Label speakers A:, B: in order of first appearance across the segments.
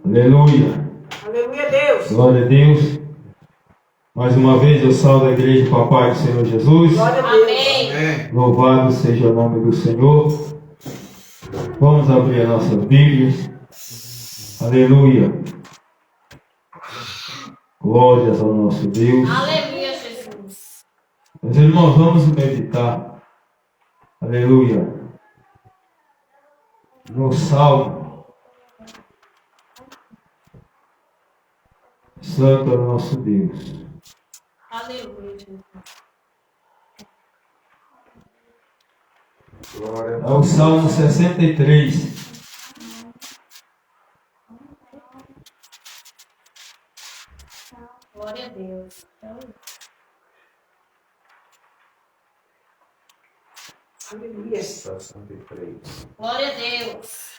A: Aleluia.
B: Aleluia, Deus.
A: Glória a Deus. Mais uma vez eu salvo a igreja com a paz do Senhor Jesus.
B: Glória a Deus.
C: Amém.
A: Louvado seja o nome do Senhor. Vamos abrir a nossa Bíblia. Aleluia. Glórias ao nosso Deus.
D: Aleluia, Jesus.
A: Meus irmãos, vamos meditar. Aleluia. No Salmo. Santo é o nosso Deus.
D: Aleluia, Jesus.
C: Glória
A: É o Salmo 63.
D: Glória a Deus.
B: Aleluia.
C: 63.
D: Glória a Deus.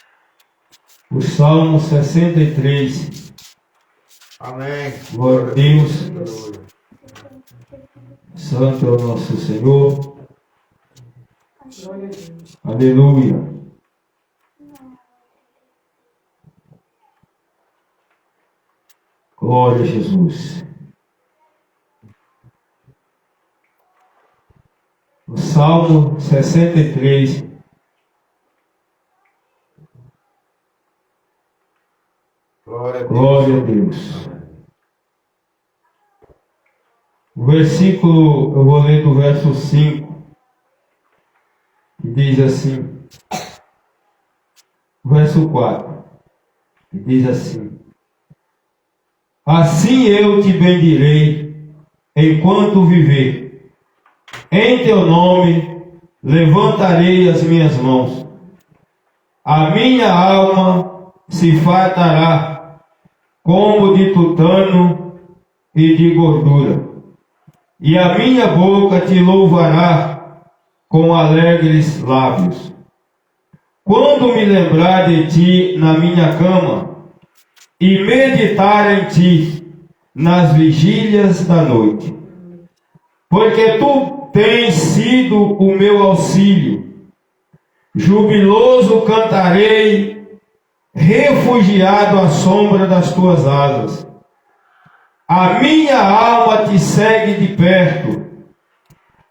A: O Salmo 63.
C: Amém.
A: Glória a Deus.
C: Aleluia.
A: Santo é o nosso Senhor.
B: Glória a Deus.
A: Aleluia. Glória a Jesus. O Salmo 63.
C: Glória a Deus.
A: Glória a Deus. O versículo, eu vou ler do verso 5, que diz assim, verso 4, que diz assim: assim eu te bendirei enquanto viver, em teu nome levantarei as minhas mãos, a minha alma se fartará como de tutano e de gordura, e a minha boca te louvará com alegres lábios. Quando me lembrar de ti na minha cama e meditar em ti nas vigílias da noite, porque tu tens sido o meu auxílio, jubiloso cantarei, refugiado à sombra das tuas asas. A minha alma te segue de perto,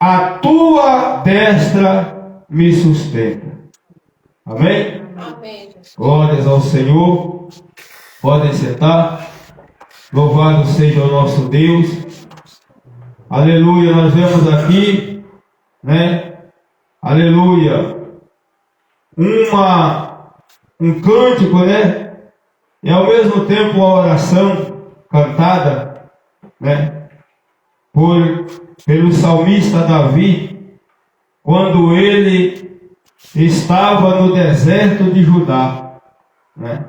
A: a tua destra me sustenta. Amém?
D: Amém, Jesus.
A: Glórias ao Senhor. Podem sentar. Louvado seja o nosso Deus. Aleluia. Nós vemos aqui, né? Aleluia. Um cântico, né? E ao mesmo tempo uma oração cantada, né? Pelo salmista Davi, quando ele estava no deserto de Judá, né?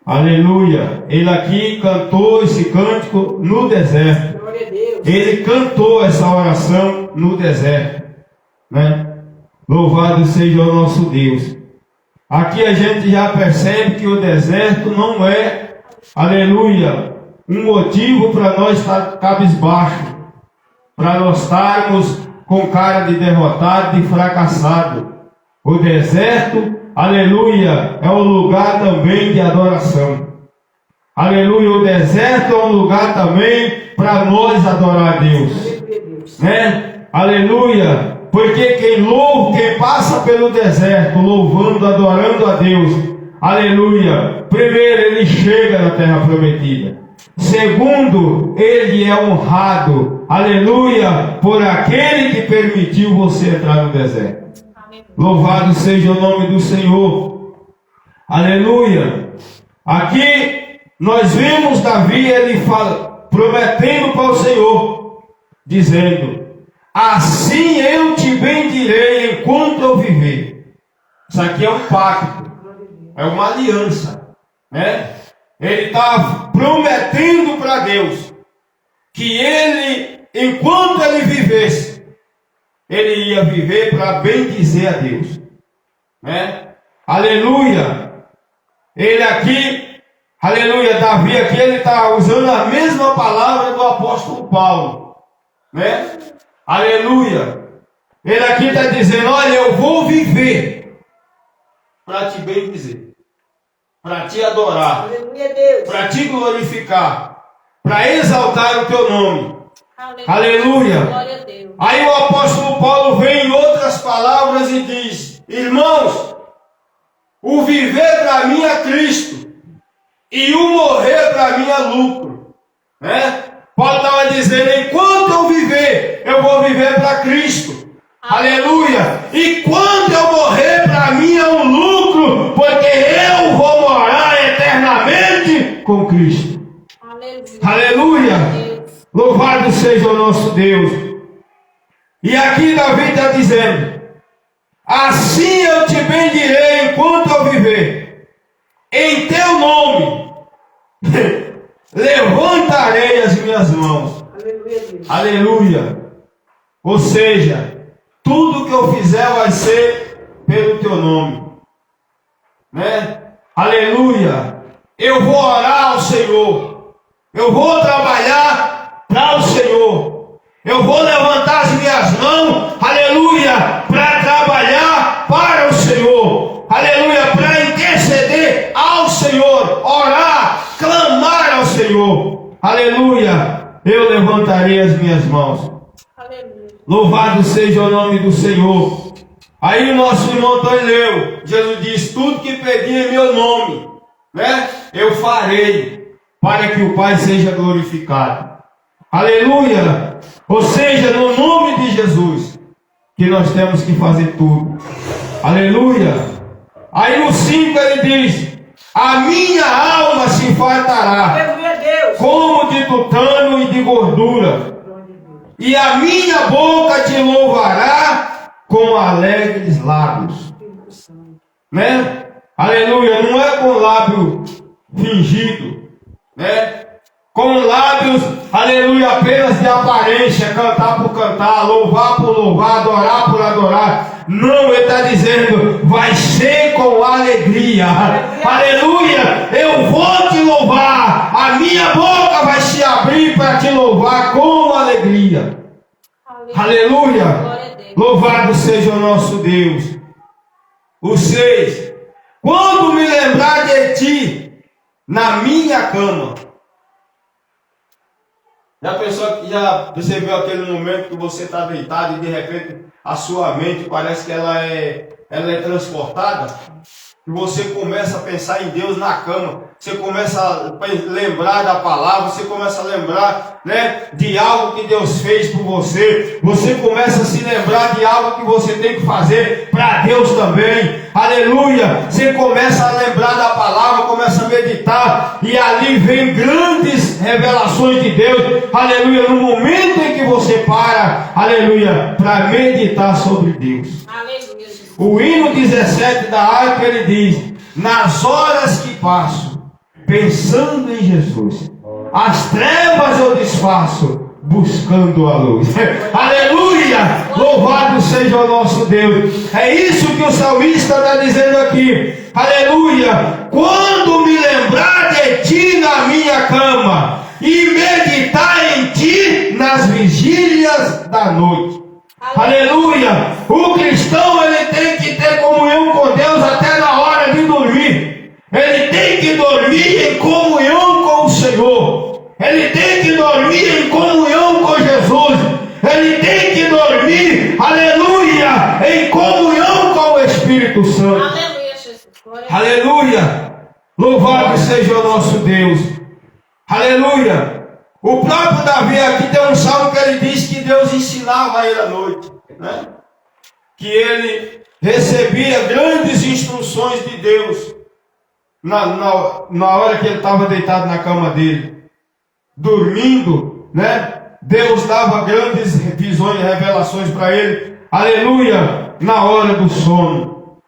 A: Aleluia. Ele aqui cantou esse cântico no deserto.
B: Glória a Deus.
A: Ele cantou essa oração no deserto, né? Louvado seja o nosso Deus. Aqui a gente já percebe que o deserto não é, aleluia, um motivo para nós estar cabisbaixo, para nós estarmos com cara de derrotado, de fracassado. O deserto, aleluia, é um lugar também de adoração. Aleluia, o deserto é um lugar também para nós adorar a Deus,
B: Aleluia, Deus.
A: né? Aleluia, porque quem passa pelo deserto louvando, adorando a Deus, aleluia, primeiro ele chega na terra prometida. Segundo, ele é honrado, aleluia, por aquele que permitiu você entrar no deserto.
D: Amém.
A: Louvado seja o nome do Senhor. Aleluia. Aqui nós vimos Davi, ele prometendo para o Senhor, dizendo: assim eu te bendirei enquanto eu viver. Isso aqui é um pacto, é uma aliança, né? Ele está prometendo para Deus que ele, enquanto ele vivesse, ele ia viver para bendizer a Deus, né? Aleluia. Ele aqui, aleluia, Davi aqui, ele está usando a mesma palavra do apóstolo Paulo, né? Aleluia. Ele aqui está dizendo: olha, eu vou viver. para te bendizer, para te adorar,
B: Aleluia, Deus.
A: para te glorificar, para exaltar o teu nome. Aleluia.
D: Glória a Deus.
A: Aí o apóstolo Paulo vem em outras palavras e diz: irmãos, o viver para mim é Cristo e o morrer para mim é lucro. Né? Paulo estava dizendo: enquanto eu viver, eu vou viver para Cristo. Aleluia! E quando eu morrer, para mim é um lucro, porque eu vou morar eternamente com Cristo.
D: Aleluia.
A: Aleluia!
D: Deus.
A: Louvado seja o nosso Deus. E aqui Davi está dizendo: assim eu te bendirei enquanto eu viver, em teu nome levantarei as minhas mãos.
B: Aleluia, Deus.
A: Aleluia. Ou seja, tudo que eu fizer vai ser pelo teu nome, né? Aleluia. Eu vou orar ao Senhor, eu vou trabalhar para o Senhor, eu vou levantar as minhas mãos, aleluia, para trabalhar para o Senhor, aleluia, para interceder ao Senhor, orar, clamar ao Senhor, aleluia. Eu levantarei as minhas mãos.
D: Aleluia.
A: Louvado seja o nome do Senhor. Aí o nosso irmão Antônio leu, Jesus diz: tudo que pedir em meu nome, né, eu farei, para que o Pai seja glorificado. Aleluia. Ou seja, no nome de Jesus, que nós temos que fazer tudo. Aleluia. Aí no 5 ele diz: a minha alma se fartará,
B: Aleluia, Deus.
A: como de tutano e de gordura,
B: Glória a Deus.
A: e a minha boca te louvará com alegres lábios. Né? Aleluia. Não é com lábio fingido, né? Com lábios, aleluia, apenas de aparência, cantar por cantar, louvar por louvar, adorar por adorar. Não, ele está dizendo: vai ser com alegria. Aleluia. Eu vou te louvar, a minha boca vai se abrir para te louvar com alegria. Aleluia.
D: Glória a Deus.
A: Louvado seja o nosso Deus. O 6. Quando me lembrar de ti na minha cama. Já percebeu aquele momento que você está deitado e de repente a sua mente parece que ela é transportada? E você começa a pensar em Deus na cama, você começa a lembrar da palavra, você começa a lembrar, né, de algo que Deus fez por você, você começa a se lembrar de algo que você tem que fazer para Deus também, aleluia, você começa a lembrar da palavra, começa a meditar, e ali vem grandes revelações de Deus, aleluia, no momento em que você para, aleluia, para meditar sobre Deus.
D: Aleluia.
A: O hino 17 da harpa, ele diz: nas horas que passo pensando em Jesus, as trevas eu desfaço buscando a luz. Aleluia! Louvado seja o nosso Deus. É isso que o salmista está dizendo aqui. Aleluia! Quando me lembrar de ti na minha cama e meditar em ti nas vigílias da noite. Aleluia! O cristão, ele tem que ter comunhão com Deus até na hora de dormir. Ele tem que dormir em comunhão com o Senhor. Ele tem que dormir em comunhão com Jesus. Ele tem que dormir, aleluia, em comunhão com o Espírito Santo.
D: Aleluia, Jesus. Glória a Deus.
A: Aleluia! Louvado seja o nosso Deus. Aleluia! O próprio Davi aqui tem um salmo que ele diz que Deus ensinava ele à noite, né? Que ele recebia grandes instruções de Deus na hora que ele estava deitado na cama dele, dormindo, né? Deus dava grandes visões e revelações para ele, aleluia, na hora do sono.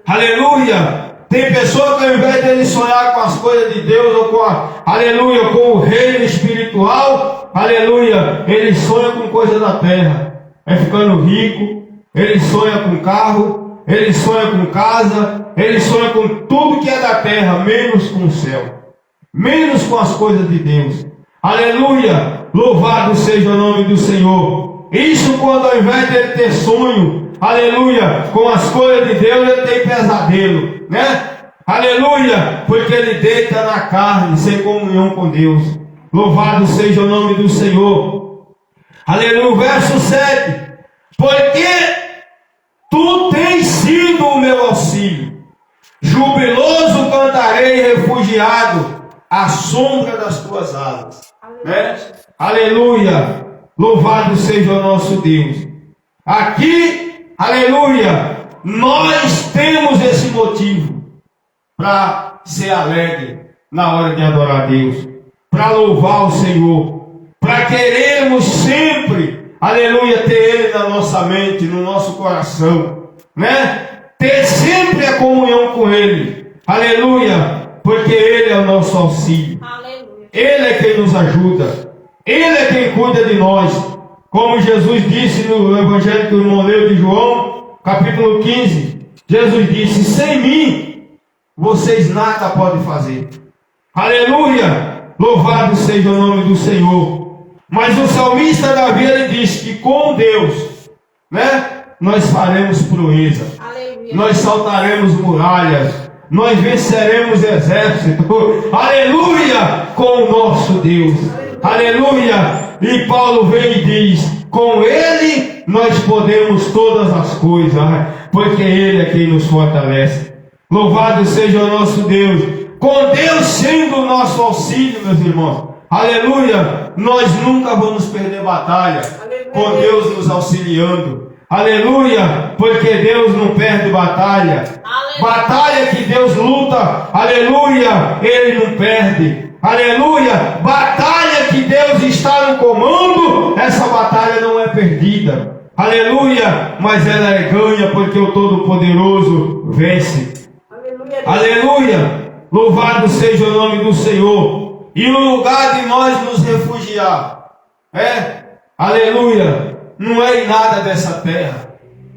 A: Aleluia! Tem pessoa que ao invés de ele sonhar com as coisas de Deus, ou aleluia, com o reino espiritual, aleluia, ele sonha com coisas da terra, é ficando rico, ele sonha com carro, ele sonha com casa, ele sonha com tudo que é da terra, menos com o céu, menos com as coisas de Deus. Aleluia, louvado seja o nome do Senhor. Isso quando ao invés de ele ter sonho, aleluia, com as coisas de Deus ele tem pesadelo, né? Aleluia, porque ele deita na carne, sem comunhão com Deus. Louvado seja o nome do Senhor. Aleluia, verso 7. Porque tu tens sido o meu auxílio. Jubiloso cantarei, refugiado, à sombra das tuas asas. Né? Aleluia, louvado seja o nosso Deus. Aqui, aleluia, nós temos esse motivo para ser alegre na hora de adorar a Deus, para louvar o Senhor, para querermos sempre, aleluia, ter Ele na nossa mente, no nosso coração, né? Ter sempre a comunhão com Ele, aleluia, porque Ele é o nosso auxílio,
D: Aleluia.
A: Ele é quem nos ajuda, Ele é quem cuida de nós, como Jesus disse no Evangelho que o irmão leu de João, capítulo 15, Jesus disse, sem mim, vocês nada podem fazer. Aleluia! Louvado seja o nome do Senhor. Mas o salmista Davi, ele diz que com Deus, né, nós faremos proeza.
D: Aleluia.
A: Nós saltaremos muralhas. Nós venceremos exército. Aleluia! Com o nosso Deus. Aleluia! E Paulo vem e diz, com Ele nós podemos todas as coisas, porque Ele é quem nos fortalece. Louvado seja o nosso Deus. Com Deus sendo o nosso auxílio, meus irmãos. Aleluia. Nós nunca vamos perder batalha. Com Deus nos auxiliando. Aleluia. Porque Deus não perde batalha.
D: Aleluia.
A: Batalha que Deus luta. Aleluia. Ele não perde. Aleluia. Batalha que Deus está no comando. Essa batalha não é perdida. Aleluia. Mas ela é ganha porque o Todo-Poderoso vence. Aleluia, louvado seja o nome do Senhor. E no lugar de nós nos refugiar, aleluia, não é em nada dessa terra,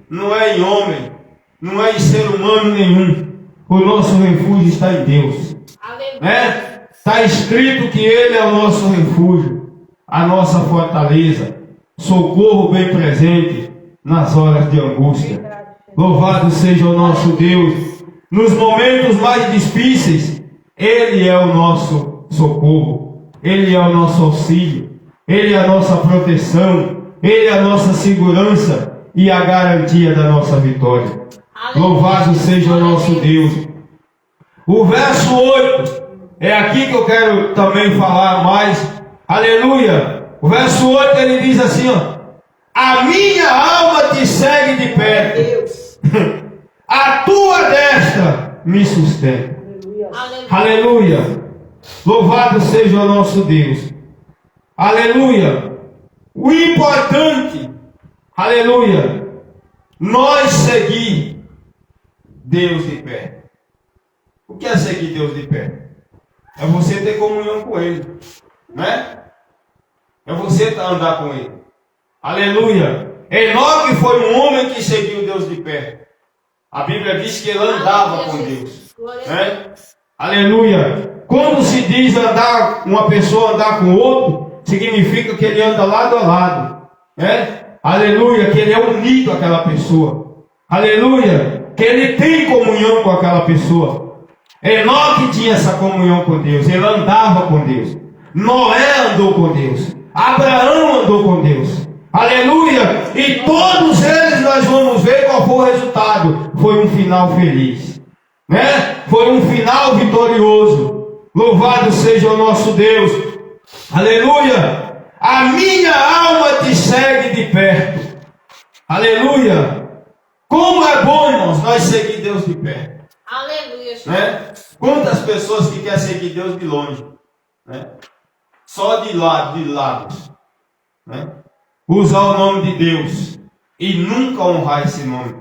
A: não é em homem, não é em ser humano nenhum. O nosso refúgio está em Deus.
D: Aleluia.
A: Está escrito que Ele é o nosso refúgio, a nossa fortaleza, socorro bem presente nas horas de angústia. Louvado seja o nosso Deus. Nos momentos mais difíceis, Ele é o nosso socorro, Ele é o nosso auxílio, Ele é a nossa proteção, Ele é a nossa segurança e a garantia da nossa vitória.
D: Aleluia.
A: Louvado seja o nosso Deus. O verso 8, é aqui que eu quero também falar mais. Aleluia. O verso 8 ele diz assim, ó, a minha alma te segue de perto.
B: Deus.
A: A tua destra me sustenta.
D: Aleluia.
A: Aleluia. Louvado seja o nosso Deus. Aleluia. O importante, aleluia, nós seguir Deus de pé. O que é seguir Deus de pé? É você ter comunhão com Ele, né? É você andar com Ele. Aleluia. Enoque foi um homem que seguiu Deus de pé. A Bíblia diz que ele andava com Deus. Né? Aleluia. Quando se diz andar, uma pessoa andar com outro, significa que ele anda lado a lado. Né? Aleluia. Que ele é unido àquela pessoa. Aleluia. Que ele tem comunhão com aquela pessoa. Enoque tinha essa comunhão com Deus. Ele andava com Deus. Noé andou com Deus. Abraão andou com Deus. Aleluia! E todos eles nós vamos ver qual foi o resultado. Foi um final feliz, né? Foi um final vitorioso. Louvado seja o nosso Deus. Aleluia! A minha alma te segue de perto. Aleluia! Como é bom, irmãos, nós seguir Deus de perto.
D: Aleluia.
A: Né? Quantas pessoas que querem seguir Deus de longe, né? Só de lados, né? Usar o nome de Deus e nunca honrar esse nome.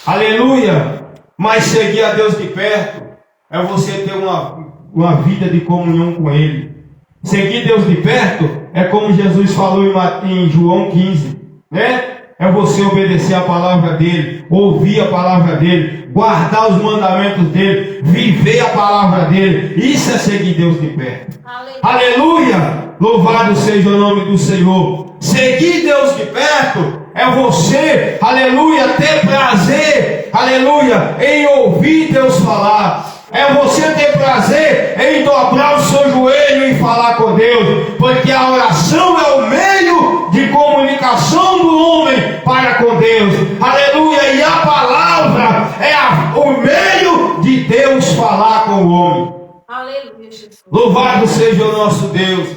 A: Aleluia! Mas seguir a Deus de perto é você ter uma vida de comunhão com Ele. Seguir Deus de perto é como Jesus falou em João 15, né? É você obedecer a palavra dele, ouvir a palavra dele, guardar os mandamentos dele, viver a palavra dele. Isso é seguir Deus de perto.
D: Aleluia.
A: Aleluia! Louvado seja o nome do Senhor. Seguir Deus de perto é você, aleluia, ter prazer, aleluia, em ouvir Deus falar. É você ter prazer em dobrar o seu joelho e falar com Deus, porque a oração é o meio de comunicação do homem para com Deus, aleluia, e a palavra é o meio de Deus falar com o homem.
D: Aleluia, Jesus.
A: Louvado seja o nosso Deus.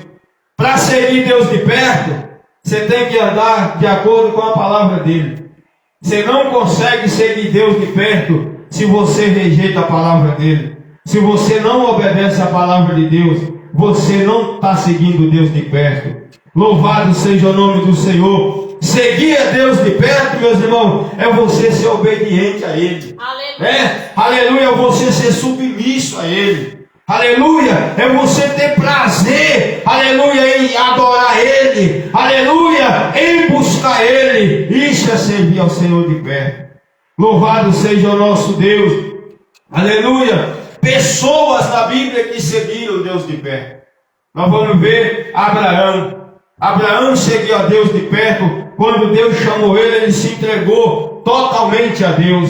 A: Para seguir Deus de perto, você tem que andar de acordo com a palavra dele. Você não consegue seguir Deus de perto se você rejeita a palavra dele. Se você não obedece a palavra de Deus, você não está seguindo Deus de perto. Louvado seja o nome do Senhor. Seguir a Deus de perto, meus irmãos, é você ser obediente a Ele.
D: Aleluia.
A: Aleluia, é você ser submisso a Ele. Aleluia, é você ter prazer, aleluia, em adorar Ele, aleluia, em buscar Ele. Isso é servir ao Senhor de perto. Louvado seja o nosso Deus, aleluia. Pessoas na Bíblia que seguiram Deus de perto. Nós vamos ver Abraão. Abraão seguiu a Deus de perto. Quando Deus chamou ele se entregou totalmente a Deus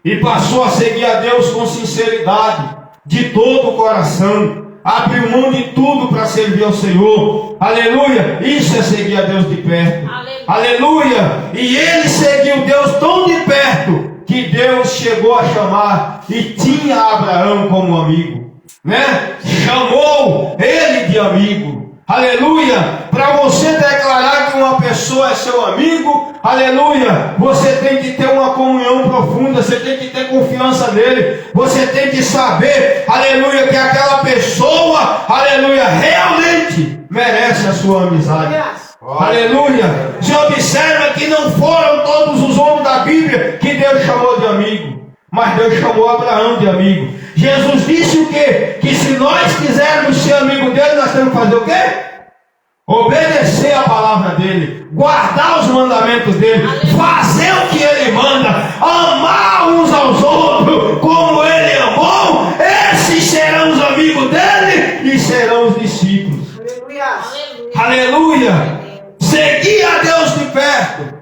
A: e passou a seguir a Deus com sinceridade, de todo o coração. Abriu mão de tudo para servir ao Senhor. Aleluia. Isso é seguir a Deus de perto. Aleluia. E ele seguiu Deus tão de perto que Deus chegou a chamar e tinha Abraão como amigo, né? Chamou ele de amigo. Aleluia. Para você declarar que uma pessoa é seu amigo, aleluia, você tem que ter uma comunhão profunda, você tem que ter confiança nele, você tem que saber, aleluia, que aquela pessoa, aleluia, realmente merece a sua amizade. Aleluia. Você observa que não foram todos os homens da Bíblia que Deus chamou de amigo, mas Deus chamou Abraão de amigo. Jesus disse o quê? Que se nós quisermos ser amigo dele, nós temos que fazer o quê? Obedecer a palavra dele, guardar os mandamentos dele, fazer o que ele manda, amar uns aos outros como ele amou. Esses serão os amigos dele e serão os discípulos. Aleluia. Seguir a Deus de perto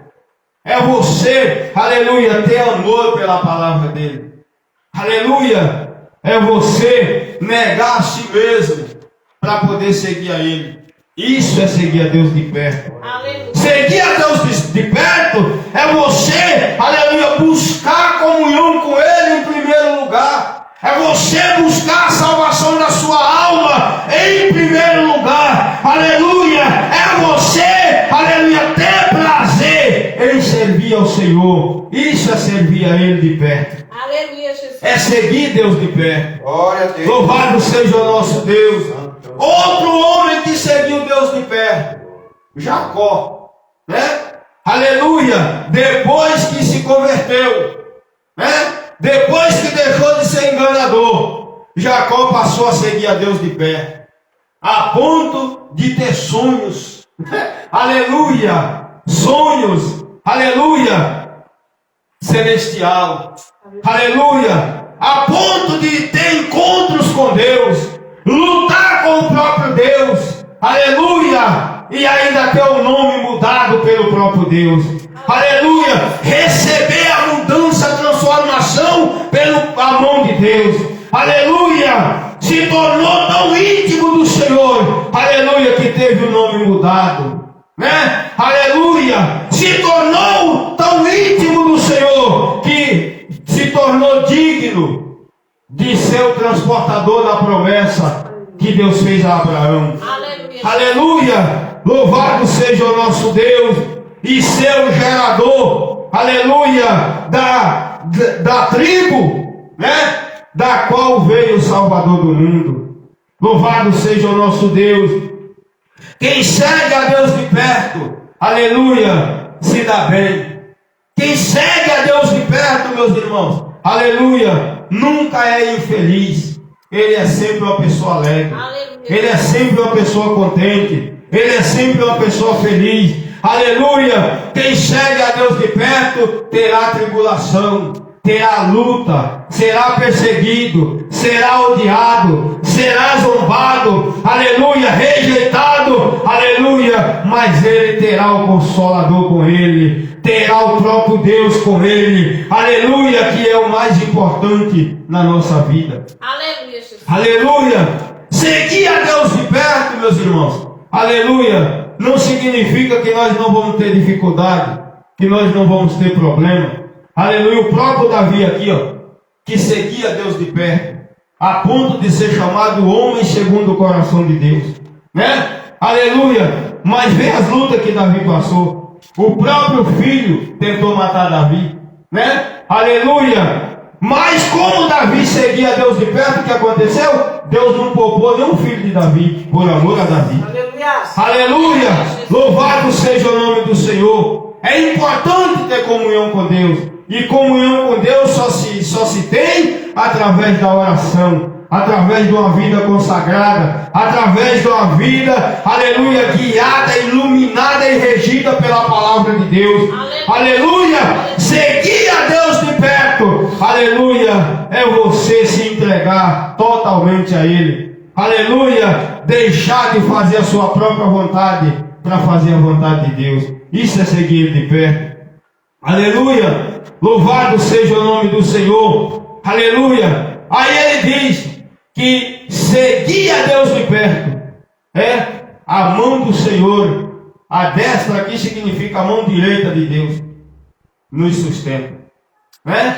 A: é você, aleluia, ter amor pela palavra dele. Aleluia. É você negar a si mesmo para poder seguir a ele. Isso é seguir a Deus de perto.
D: Aleluia.
A: Seguir a Deus de perto é você, aleluia, buscar comunhão com ele em primeiro lugar. É você buscar a salvação da sua alma em primeiro lugar. Aleluia. É você, aleluia, ter prazer em servir ao Senhor. Isso é servir a ele de perto.
D: Aleluia, Jesus.
A: É seguir Deus de perto.
C: Glória a Deus.
A: Louvado seja o nosso Deus. Outro homem que seguiu Deus de perto, Jacó, né? Aleluia. Depois que se converteu, né? Depois que deixou de ser enganador, Jacó passou a seguir a Deus de perto, a ponto de ter sonhos. Aleluia. Sonhos. Aleluia. Celestial. Aleluia. A ponto de ter encontros com Deus, lutar com o próprio Deus, aleluia, e ainda ter o nome mudado pelo próprio Deus, aleluia, receber a mudança, a transformação pela mão de Deus, aleluia, se tornou tão íntimo do Senhor, aleluia, que teve o nome mudado, né? Aleluia, se tornou tão íntimo do Senhor que se tornou digno de ser o transportador da promessa que Deus fez a Abraão.
D: Aleluia.
A: Aleluia. Louvado seja o nosso Deus e ser o gerador, aleluia, da tribo, né? Da qual veio o Salvador do mundo. Louvado seja o nosso Deus. Quem segue a Deus de perto, aleluia, se dá bem. Quem segue a Deus de perto, meus irmãos, aleluia, nunca é infeliz. Ele é sempre uma pessoa alegre.
D: Aleluia.
A: Ele é sempre uma pessoa contente. Ele é sempre uma pessoa feliz. Aleluia. Quem segue a Deus de perto terá tribulação, terá luta, será perseguido, será odiado, será zombado, aleluia, rejeitado, aleluia, mas ele terá o Consolador com ele, terá o próprio Deus com ele, aleluia, que é o mais importante na nossa vida.
D: Aleluia, Jesus.
A: Aleluia! Seguir a Deus de perto, meus irmãos. Aleluia! Não significa que nós não vamos ter dificuldade, que nós não vamos ter problema. Aleluia! O próprio Davi aqui, ó, que seguia a Deus de perto, a ponto de ser chamado homem segundo o coração de Deus, né? Aleluia! Mas vê as lutas que Davi passou. O próprio filho tentou matar Davi, né? Aleluia! Mas como Davi seguia a Deus de perto, o que aconteceu? Deus não poupou nenhum filho de Davi, por amor a Davi.
B: Aleluia.
A: Aleluia! Louvado seja o nome do Senhor. É importante ter comunhão com Deus. E comunhão com Deus só se tem através da oração, através de uma vida consagrada, através de uma vida, aleluia, guiada, iluminada e regida pela palavra de Deus. Aleluia! Seguir a Deus de perto, aleluia, é você se entregar totalmente a Ele. Aleluia! Deixar de fazer a sua própria vontade para fazer a vontade de Deus. Isso é seguir Ele de perto. Aleluia! Louvado seja o nome do Senhor. Aleluia! Aí ele diz que seguir a Deus de perto é a mão do Senhor. A destra aqui significa a mão direita de Deus. Nos sustenta. Né?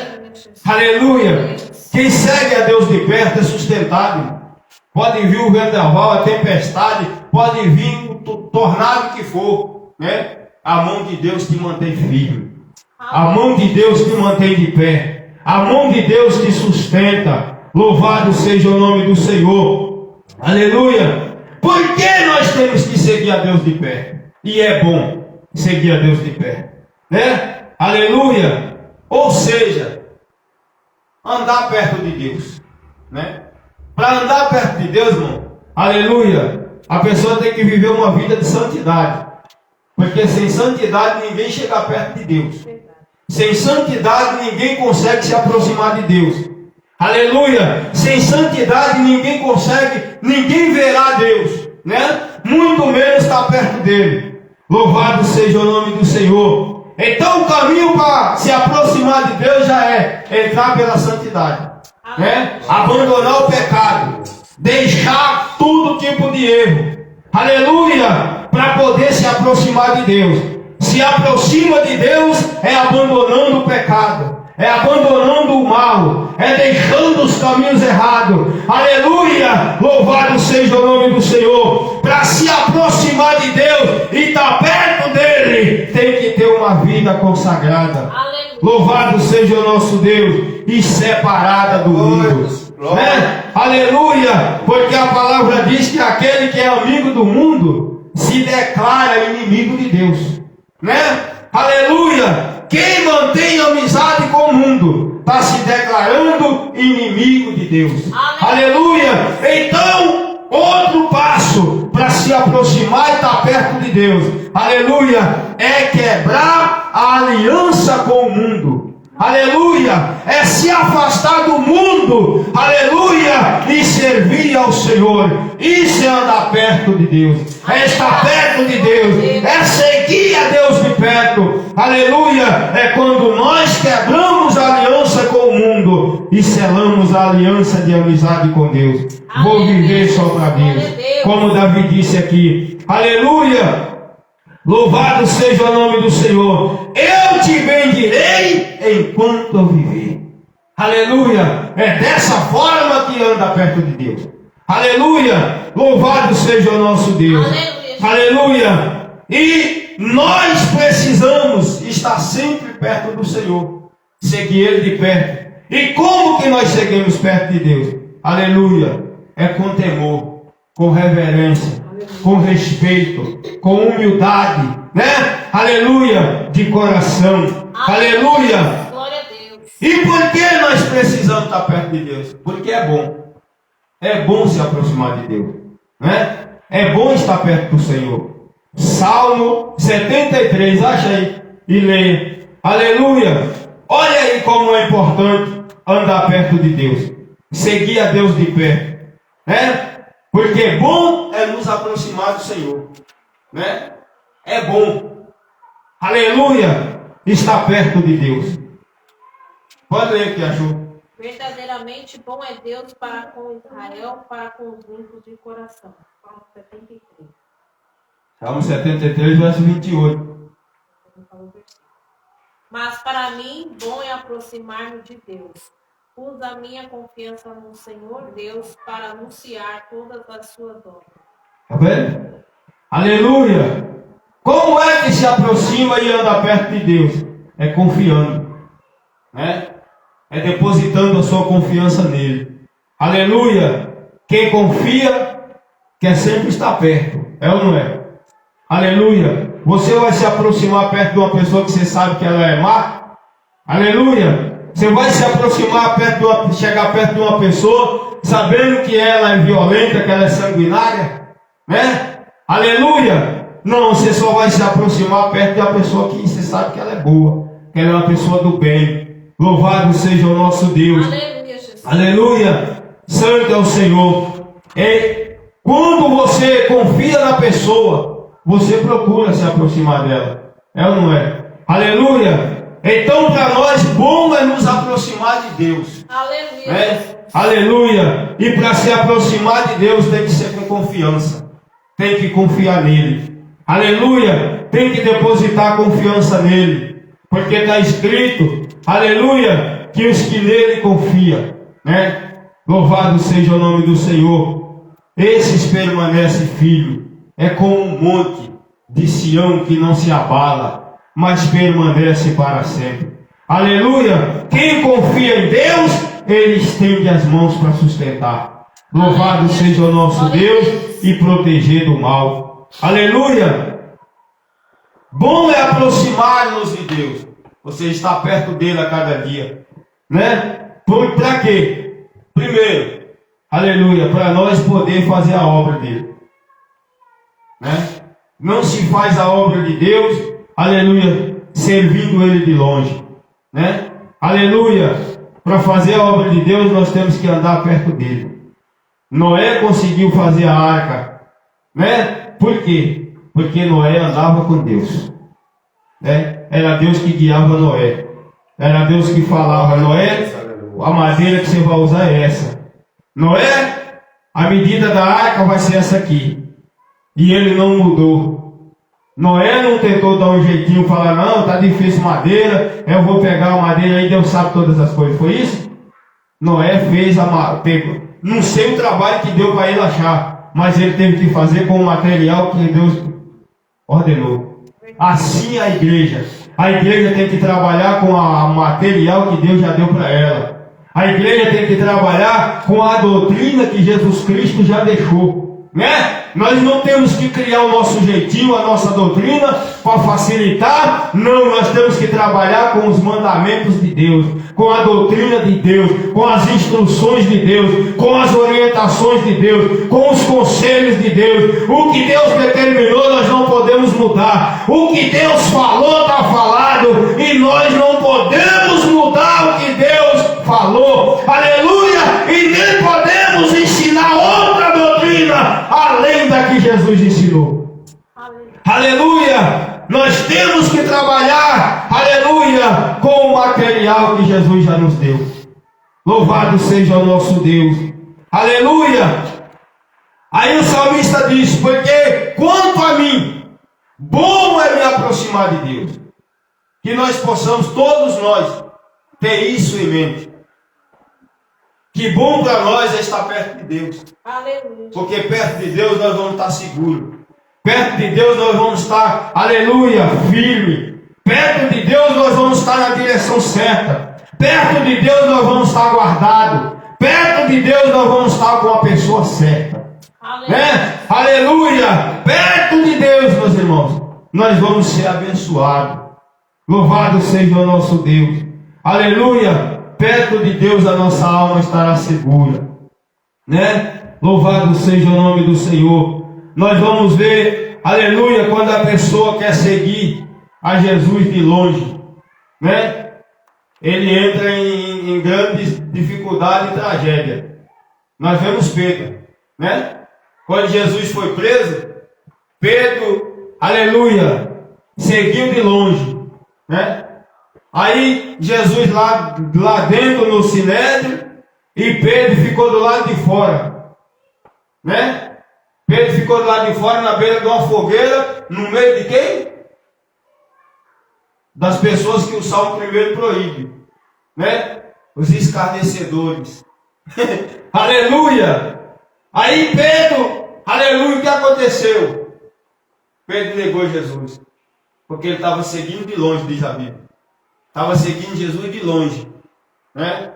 A: Aleluia! Quem segue a Deus de perto é sustentado. Pode vir o vendaval, a tempestade, pode vir o tornado que for, né? A mão de Deus te mantém firme. A mão de Deus te mantém de pé. A mão de Deus te sustenta. Louvado seja o nome do Senhor. Aleluia! Por que nós temos que seguir a Deus de pé? E é bom seguir a Deus de pé, né? Aleluia! Ou seja, andar perto de Deus, né? Para andar perto de Deus, irmão, aleluia, a pessoa tem que viver uma vida de santidade. Porque sem santidade ninguém chega perto de Deus. Sem santidade ninguém consegue se aproximar de Deus. Aleluia! Sem santidade ninguém verá Deus, né? Muito menos estar perto dele. Louvado seja o nome do Senhor. Então o caminho para se aproximar de Deus já é entrar pela santidade, né? Abandonar o pecado, deixar todo tipo de erro. Aleluia! Para poder se aproximar de Deus. Se aproxima de Deus é abandonando o pecado, é abandonando o mal, é deixando os caminhos errados. Aleluia! Louvado seja o nome do Senhor. Para se aproximar de Deus e estar perto dele, tem que ter uma vida consagrada. Aleluia. Louvado seja o nosso Deus e separada do mundo. Né? Aleluia! Porque a palavra diz que aquele que é amigo do mundo se declara inimigo de Deus. Né? Aleluia! Quem mantém amizade com o mundo está se declarando inimigo de Deus. Aleluia! Então, outro passo para se aproximar e estar perto de Deus, aleluia, é quebrar a aliança com o mundo. Aleluia! É se afastar do mundo, aleluia, e servir ao Senhor. Isso é andar perto de Deus, é estar perto de Deus, é seguir a Deus de perto. Aleluia! É quando nós quebramos a aliança com o mundo e selamos a aliança de amizade com Deus. Vou viver só para Deus, como Davi disse aqui. Aleluia! Louvado seja o nome do Senhor. Eu te bendirei enquanto eu viver. Aleluia. É dessa forma que anda perto de Deus. Aleluia. Louvado seja o nosso Deus. Aleluia. E nós precisamos estar sempre perto do Senhor. Seguir Ele de perto. E como que nós seguimos perto de Deus? Aleluia. É com temor, com reverência, com respeito, com humildade, né? Aleluia, de coração. Aleluia.
D: Glória a Deus.
A: E por que nós precisamos estar perto de Deus? Porque é bom. É bom se aproximar de Deus, né? É bom estar perto do Senhor. Salmo 73, acha aí e leia. Aleluia. Olha aí como é importante andar perto de Deus, seguir a Deus de perto, né? Porque bom é nos aproximar do Senhor, né? É bom, aleluia, estar perto de Deus. Pode ler o que achou.
D: Verdadeiramente bom é Deus para com Israel, para com os limpos de coração. Salmo 73.
A: Salmo 73, verso 28.
D: Mas para mim, bom é aproximar-me de Deus. Pus a minha confiança no Senhor Deus para anunciar todas as suas obras.
A: Está vendo? Aleluia! Como é que se aproxima e anda perto de Deus? É confiando, né? É depositando a sua confiança nele. Aleluia! Quem confia quer sempre estar perto, é ou não é? Aleluia! Você vai se aproximar perto de uma pessoa que você sabe que ela é má? Aleluia! Você vai se aproximar chegar perto de uma pessoa sabendo que ela é violenta, que ela é sanguinária, né? Aleluia! Não, você só vai se aproximar perto de uma pessoa que você sabe que ela é boa, que ela é uma pessoa do bem. Louvado seja o nosso Deus.
D: Aleluia, Jesus.
A: Aleluia! Santo é o Senhor. E quando você confia na pessoa, você procura se aproximar dela. É ou não é? Aleluia! Então, para nós, bom é nos aproximar de Deus.
D: Aleluia.
A: Né? Aleluia! E para se aproximar de Deus tem que ser com confiança. Tem que confiar nele. Aleluia! Tem que depositar confiança nele. Porque está escrito, aleluia, que os que nele confiam, né? Louvado seja o nome do Senhor. Esses permanecem firmes. É como um monte de Sião que não se abala, mas permanece para sempre. Aleluia! Quem confia em Deus, ele estende as mãos para sustentar. Louvado seja o nosso Deus e proteger do mal. Aleluia! Bom é aproximar-nos de Deus. Você está perto dele a cada dia, né? Para quê? Primeiro, aleluia, para nós poder fazer a obra dele, né? Não se faz a obra de Deus, aleluia, servindo ele de longe, né? Aleluia, para fazer a obra de Deus nós temos que andar perto dele. Noé conseguiu fazer a arca, né? Por quê? Porque Noé andava com Deus, né? Era Deus que guiava Noé. Era Deus que falava, Noé, a madeira que você vai usar é essa. Noé, a medida da arca vai ser essa aqui. E ele não mudou. Noé não tentou dar um jeitinho, falar, não, tá difícil madeira, eu vou pegar a madeira aí, Deus sabe todas as coisas. Foi isso? Noé fez pegou. Não sei o trabalho que deu para ele achar, mas ele teve que fazer com o material que Deus ordenou. Assim a igreja tem que trabalhar com o material que Deus já deu para ela. A igreja tem que trabalhar com a doutrina que Jesus Cristo já deixou, né? Nós não temos que criar o nosso jeitinho, a nossa doutrina para facilitar. Não, nós temos que trabalhar com os mandamentos de Deus, com a doutrina de Deus, com as instruções de Deus, com as orientações de Deus, com os conselhos de Deus. O que Deus determinou nós não podemos mudar. O que Deus falou está falado e nós não podemos mudar o que Deus falou. Aleluia! E nem podemos ensinar outra doutrina além da que Jesus ensinou. Aleluia! Nós temos que trabalhar, aleluia, com o material que Jesus já nos deu. Louvado seja o nosso Deus. Aleluia! Aí o salmista diz, porque quanto a mim, bom é me aproximar de Deus. Que nós possamos, todos nós, ter isso em mente. Que bom para nós é estar perto de Deus.
D: Aleluia.
A: Porque perto de Deus nós vamos estar seguros. Perto de Deus nós vamos estar, aleluia, firme. Perto de Deus nós vamos estar na direção certa. Perto de Deus nós vamos estar guardados. Perto de Deus nós vamos estar com a pessoa certa. Né? Aleluia! Perto de Deus, meus irmãos, nós vamos ser abençoados. Louvado seja o nosso Deus. Aleluia! Perto de Deus a nossa alma estará segura, né? Louvado seja o nome do Senhor. Nós vamos ver, aleluia, quando a pessoa quer seguir a Jesus de longe, né? ele entra em grande dificuldade e tragédia. Nós vemos Pedro, né? Quando Jesus foi preso, Pedro, aleluia, seguiu de longe, né? Aí Jesus lá dentro no Sinédrio e Pedro ficou do lado de fora, né? Pedro ficou do lado de fora na beira de uma fogueira, no meio de quem? Das pessoas que o Salmo 1 proíbe, né? Os escarnecedores. Aleluia! Aí Pedro, aleluia, o que aconteceu? Pedro negou Jesus, porque ele estava seguindo de longe, diz a Bíblia. Estava seguindo Jesus de longe, né?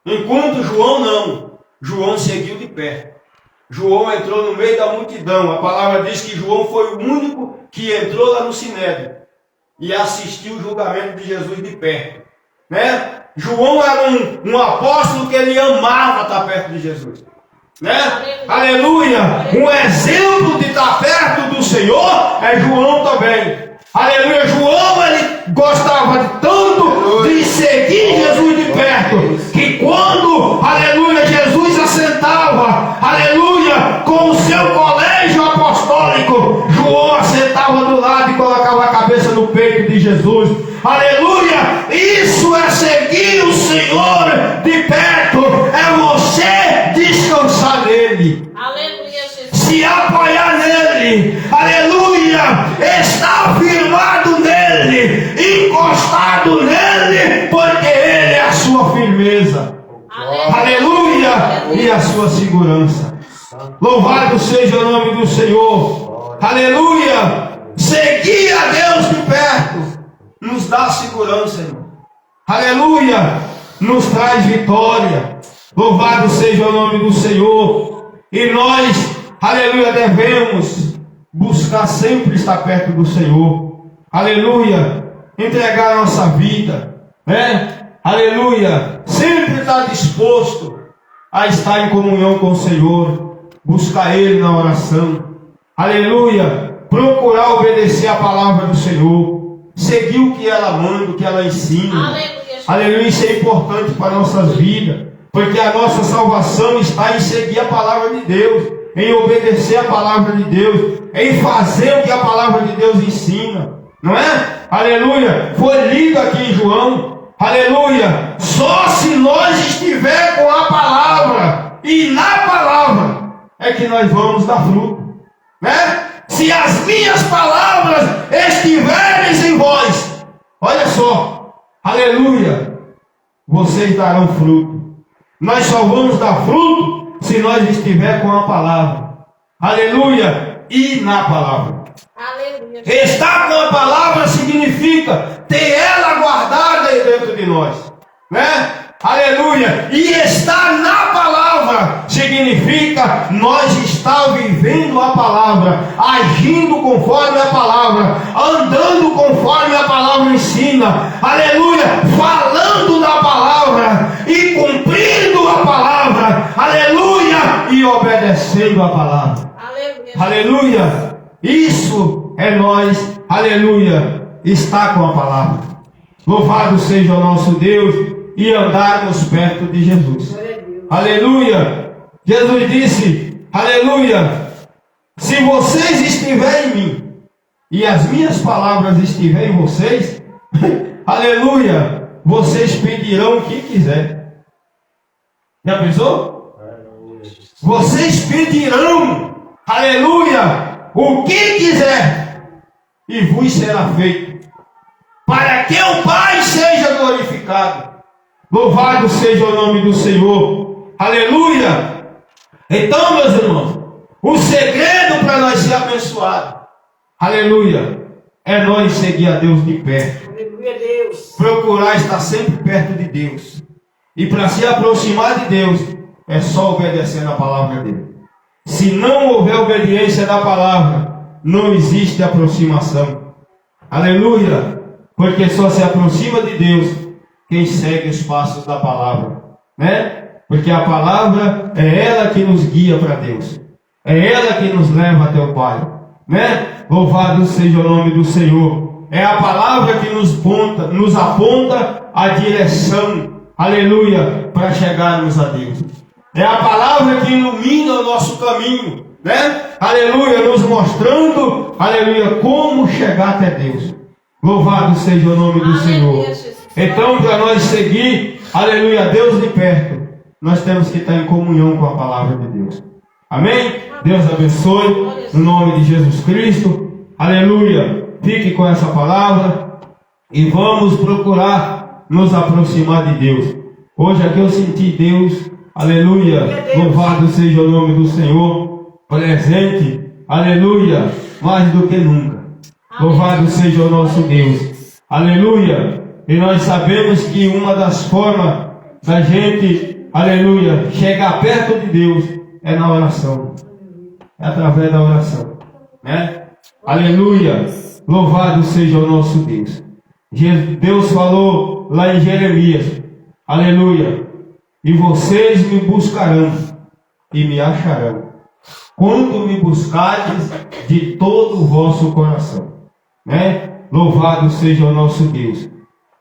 A: Enquanto João não. João seguiu de perto. João entrou no meio da multidão. A palavra diz que João foi o único que entrou lá no Sinédrio e assistiu o julgamento de Jesus de perto, né? João era um apóstolo que ele amava estar perto de Jesus, né? Aleluia! Um exemplo de estar perto do Senhor é João também. Aleluia! João, ele gostava tanto de seguir Jesus de perto, que quando, aleluia, Jesus assentava, aleluia, com o seu colégio apostólico, João assentava do lado e colocava a cabeça no peito de Jesus. Aleluia! Isso é seguir o Senhor de perto, é você descansar nele.
D: Aleluia, Jesus.
A: Se apoiar nele, aleluia, estar firmado nele, encostado nele, porque ele é a sua firmeza, aleluia, e a sua segurança. Louvado seja o nome do Senhor, aleluia. Seguir a Deus de perto nos dá segurança, irmão, aleluia, nos traz vitória. Louvado seja o nome do Senhor. E nós, aleluia, devemos buscar sempre estar perto do Senhor, aleluia, entregar a nossa vida, né? Aleluia, sempre estar disposto a estar em comunhão com o Senhor, buscar Ele na oração, aleluia, procurar obedecer a palavra do Senhor, seguir o que ela manda, o que ela ensina, aleluia, isso é importante para nossas vidas, porque a nossa salvação está em seguir a palavra de Deus, em obedecer a palavra de Deus, em fazer o que a palavra de Deus ensina, não é? Aleluia, foi lido aqui em João, aleluia, só se nós estiver com a palavra, e na palavra, é que nós vamos dar fruto, né? Se as minhas palavras estiverem em vós, olha só, aleluia, vocês darão fruto. Nós só vamos dar fruto se nós estiver com a palavra, aleluia, e na palavra.
D: Aleluia.
A: Estar com a palavra significa ter ela guardada dentro de nós, né? Aleluia. E estar na palavra significa nós estar vivendo a palavra, agindo conforme a palavra, andando conforme a palavra ensina, aleluia, falando da palavra e cumprindo a palavra, aleluia, e obedecendo a palavra.
D: Aleluia.
A: Aleluia. Isso é nós, aleluia, estar com a palavra. Louvado seja o nosso Deus e andarmos perto de Jesus. Aleluia. Jesus disse, aleluia, se vocês estiverem em mim e as minhas palavras estiverem em vocês, aleluia, vocês pedirão o que quiser. Já pensou? Vocês pedirão, aleluia, o que quiser e vos será feito, para que o Pai seja glorificado. Louvado seja o nome do Senhor, aleluia. Então, meus irmãos, o segredo para nós ser abençoados, aleluia, é nós seguir a Deus de perto,
B: Aleluia, Deus.
A: procurar estar sempre perto de Deus, e para se aproximar de Deus é só obedecendo a palavra dele. Se não houver obediência da palavra, não existe aproximação, aleluia, porque só se aproxima de Deus quem segue os passos da palavra, né? Porque a palavra é ela que nos guia para Deus, é ela que nos leva até o Pai, né? Louvado seja o nome do Senhor. É a palavra que nos aponta a direção, aleluia, para chegarmos a Deus. É a palavra que ilumina o nosso caminho, né? Aleluia, nos mostrando, aleluia, como chegar até Deus. Louvado seja o nome do Senhor. Então, para nós seguir, aleluia, Deus de perto, nós temos que estar em comunhão com a palavra de Deus. Amém? Deus abençoe, no nome de Jesus Cristo. Aleluia. Fique com essa palavra e vamos procurar nos aproximar de Deus. Hoje aqui eu senti Deus, aleluia, louvado seja o nome do Senhor, presente, aleluia, mais do que nunca. Louvado seja o nosso Deus, aleluia. E nós sabemos que uma das formas da gente, aleluia, chegar perto de Deus é na oração, é através da oração, né? Aleluia, louvado seja o nosso Deus. Deus falou lá em Jeremias, aleluia, e vocês me buscarão e me acharão, quando me buscardes de todo o vosso coração, né? Louvado seja o nosso Deus,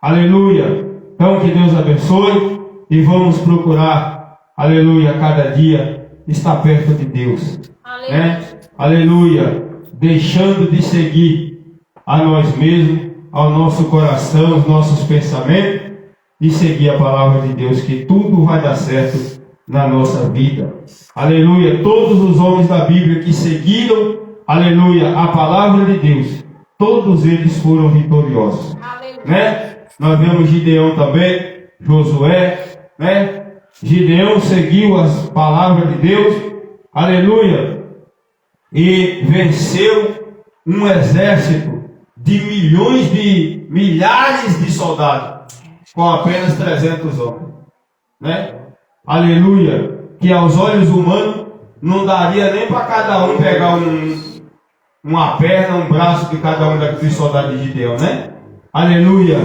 A: aleluia. Então que Deus abençoe e vamos procurar, aleluia, cada dia estar perto de Deus, né? Aleluia, deixando de seguir a nós mesmos, ao nosso coração, os nossos pensamentos, e seguir a palavra de Deus, que tudo vai dar certo na nossa vida. Aleluia. Todos os homens da Bíblia que seguiram, aleluia, a palavra de Deus, todos eles foram vitoriosos, né? Nós vemos Gideão também, Josué, né? Gideão seguiu as palavras de Deus, aleluia, e venceu um exército de milhares de soldados, com apenas 300 homens, né? Aleluia, que aos olhos humanos não daria nem para cada um pegar uma perna, um braço de cada um daqueles soldados de Gideão, né? Aleluia,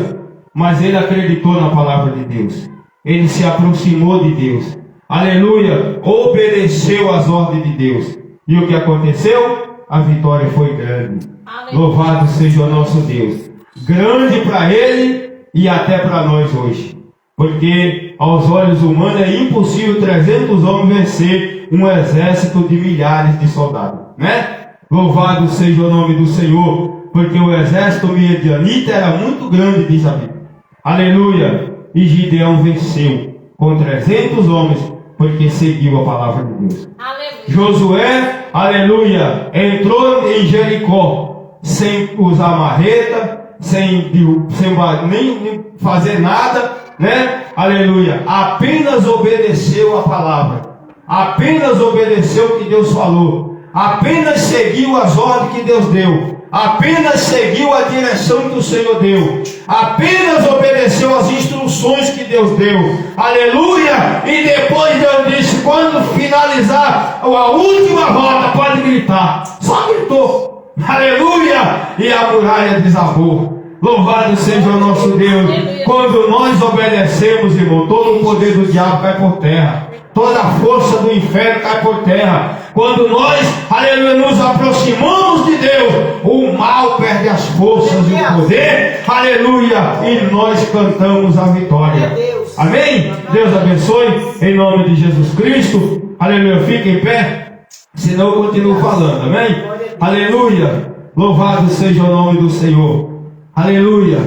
A: mas ele acreditou na palavra de Deus, ele se aproximou de Deus, aleluia, obedeceu às ordens de Deus, e o que aconteceu? A vitória foi grande. Louvado seja o nosso Deus, grande para ele e até para nós hoje, porque aos olhos humanos é impossível 300 homens vencer um exército de milhares de soldados, né? Louvado seja o nome do Senhor, porque o exército midianita era muito grande, diz a Bíblia, aleluia, e Gideão venceu com 300 homens, porque seguiu a palavra de Deus. Aleluia. Josué, aleluia, entrou em Jericó sem usar marreta, sem nem fazer nada, né? Aleluia, apenas obedeceu a palavra, apenas obedeceu o que Deus falou, apenas seguiu as ordens que Deus deu, apenas seguiu a direção que o Senhor deu, apenas obedeceu as instruções que Deus deu, aleluia. E depois Deus disse, quando finalizar a última volta, pode gritar. Só gritou, aleluia, e a muralha desabou. Louvado seja o nosso Deus. Quando nós obedecemos, irmão, todo o poder do diabo cai por terra, toda a força do inferno cai por terra. Quando nós, aleluia, nos aproximamos de Deus, o mal perde as forças e o poder, aleluia, e nós cantamos a vitória. Amém? Deus abençoe, em nome de Jesus Cristo, aleluia. Fique em pé, senão eu continuo falando, amém? Aleluia, louvado seja o nome do Senhor, aleluia.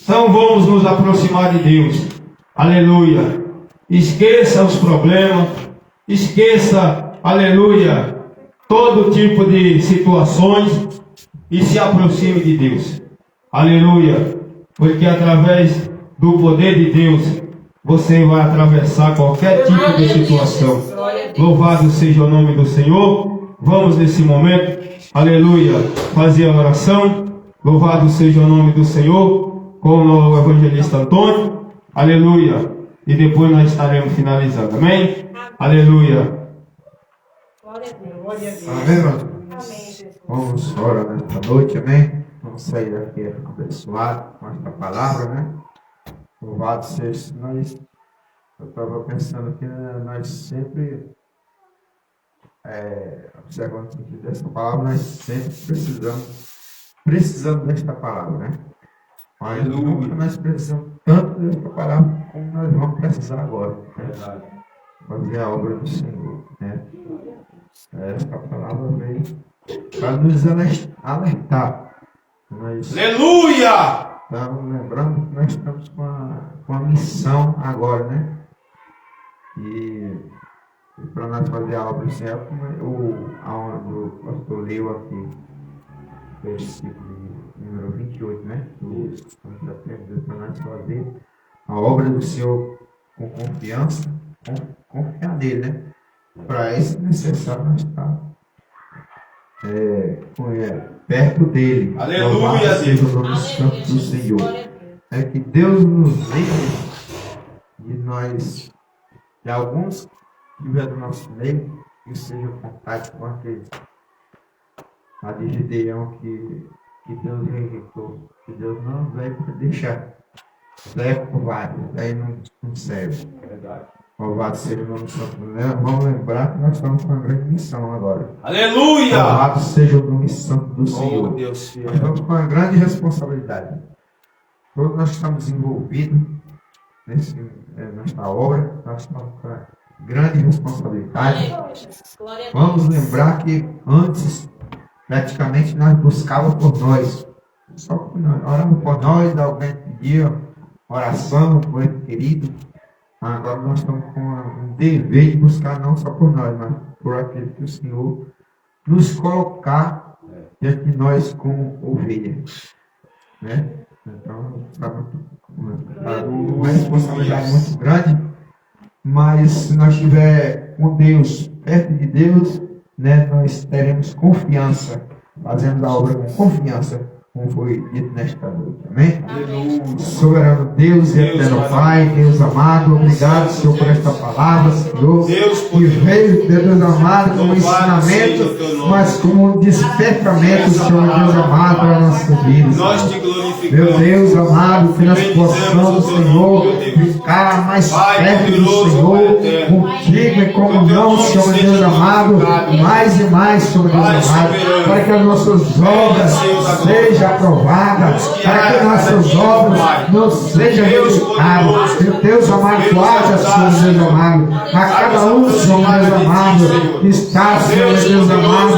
A: Então vamos nos aproximar de Deus, aleluia. Esqueça os problemas, esqueça, aleluia, todo tipo de situações e se aproxime de Deus, aleluia, porque através do poder de Deus você vai atravessar qualquer tipo de situação. Louvado seja o nome do Senhor. Vamos nesse momento, aleluia, fazer a oração. Louvado seja o nome do Senhor, com o evangelista Antônio, aleluia, e depois nós estaremos finalizando, amém? Aleluia.
C: Amém, irmão? Vamos orar nesta noite, amém? Vamos sair daqui abençoados com esta palavra, né? Louvado seja nós. Eu estava pensando que nós sempre, observando o sentido dessa palavra, nós sempre precisamos desta palavra, né? Mas nunca nós precisamos tanto dessa palavra como nós vamos precisar agora.
A: Verdade.
C: Fazer a obra do Senhor. Né? Essa palavra veio para nos alertar. Nós
A: Aleluia!
C: estamos lembrando que nós estamos com a missão agora, né? E para nós fazer a obra do Senhor, como aonde o pastor leu aqui, versículo número 28, né? Para nós fazer a obra do Senhor com confiança, confiar nele, né? Para isso é necessário nós estar perto dele.
A: Aleluia,
C: Louvado seja
A: Deus.
C: o nome santo do Senhor.
D: Glória a Deus.
C: É que Deus nos livre e nós, de alguns que estiver do nosso meio, que seja contato com aqueles a de Gideão que Deus rejeitou, que Deus não veio para deixar. Daí é covarde, daí não serve.
A: Verdade.
C: Louvado seja o nome santo. Vamos lembrar que nós estamos com uma grande missão agora.
A: Aleluia!
C: Louvado seja o nome santo do
A: Oh,
C: Senhor.
A: Deus fiel.
C: Nós estamos com uma grande responsabilidade. Todos nós estamos envolvidos nesta obra, nós estamos com uma grande responsabilidade.
D: Aleluia, Jesus. Glória a Deus.
C: Vamos lembrar que antes, praticamente, nós buscávamos por nós. Só por nós. Oramos por nós, alguém pedia oração por ele querido. Agora nós estamos com um dever de buscar não só por nós, mas por aquele que o Senhor nos colocar diante de nós como ovelhas. Né? Então, sabe, uma responsabilidade muito grande, mas se nós estivermos com Deus, perto de Deus, né, nós teremos confiança, fazendo a obra com confiança, como foi dito nesta noite. Amém? Soberano Deus e eterno Pai, Deus amado, obrigado, Senhor, por esta palavra, Senhor, que veio, Deus amado, como ensinamento, mas como um despertamento, Senhor, Deus amado, para a nossa vida.
A: Nós te
C: Meu
A: glorificamos.
C: Deus amado, que nós possamos, Senhor, ficar mais perto do Senhor, contigo em comunhão, Senhor Deus amado, mais e mais, Senhor Deus amado, para que as nossas obras sejam aprovadas, para que nossas obras não sejam rejeitadas. Meu Deus amado, tu haja, Senhor Deus amado, a cada um, Senhor Deus amado, que está, Senhor Deus amado,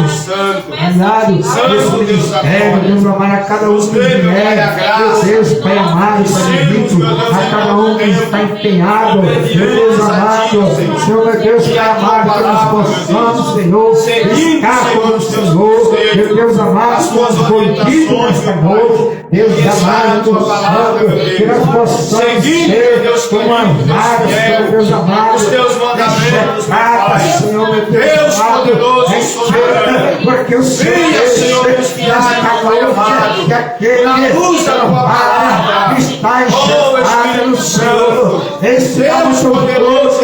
C: aliado nesse ministério, Deus amado, a cada um que vier, meu Deus, Pai amado, Pai bendito, a cada um que está empenhado, meu Deus amado, Senhor meu Deus, Pai amado, que nós possamos, Senhor, estar com o Senhor, meu Deus amado, com os bandidos nesta noite, Deus amado, Deus santo, que nós possamos ser como uma vaga, Senhor Deus amado, enxertada, Senhor meu Deus amado, porque o Senhor está noite, que aquele está enxergado no céu, está sobre todos,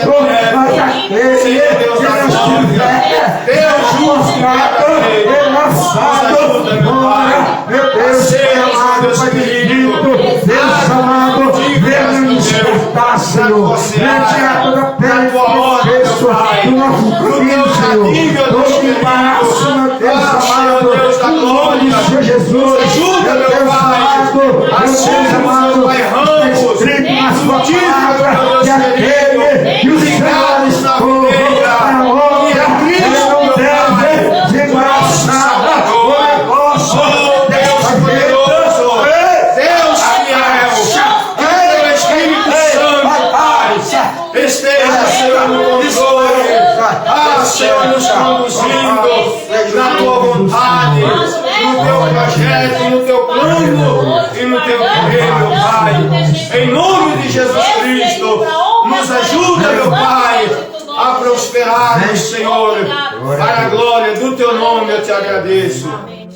C: mas aquele que não tiver mostrado e lançado fora, meu Deus, amado, Pai bendito, Deus amado, venha nos despertar, Senhor, venha tirar toda a pele do nosso caminho, Senhor, todo embaraço, meu Deus amado, no nome de Senhor Jesus, meu Deus amado, escrito na sua palavra, que aquele que o Senhor expôs para a obra, ele não deve se embaraçar o negócio dessa
A: poderoso, Deus fiel, teu Espírito Santo esteja, Senhor, no controle, Senhor, nos conduzindo na tua vontade, no teu projeto, no teu plano e no teu querer, meu Pai. Em nome de Jesus Cristo, nos ajuda, meu Pai, a prosperar no Senhor, para a glória do teu nome eu te agradeço.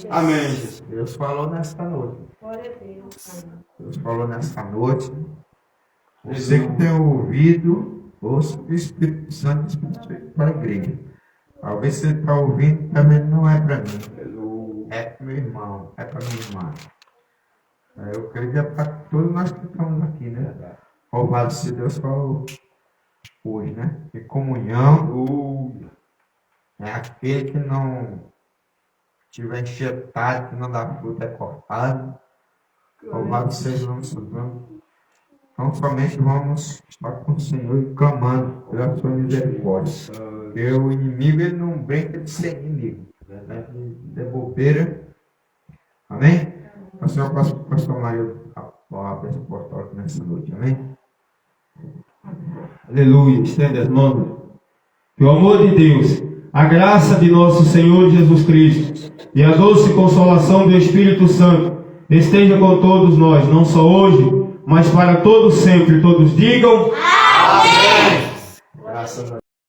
A: Amém.
C: Deus falou nesta noite.
D: Glória a Deus.
C: Deus falou nesta noite. Você que tem ouvido, ouça o Espírito Santo para a igreja. Talvez você está ouvindo, também não é para mim. É para meu irmão, é para minha irmã. Eu creio que é para todos nós que estamos aqui, né? Louvado se Deus falou hoje, né? Que comunhão é aquele que não tiver enxertado, que não dá fruta, é cortado. Louvado seja o nome do Senhor. Então somente vamos estar com o Senhor e clamando pela sua misericórdia. Porque o inimigo ele não brinca de ser inimigo. De bobeira. Amém? O Senhor possa pastor Mário a palavra esse portal aqui nessa noite. Amém?
A: Aleluia. Estende as mãos. Que o amor de Deus, a graça de nosso Senhor Jesus Cristo e a doce consolação do Espírito Santo esteja com todos nós, não só hoje, mas para todos sempre. Todos digam
C: Amém. Graças a Deus.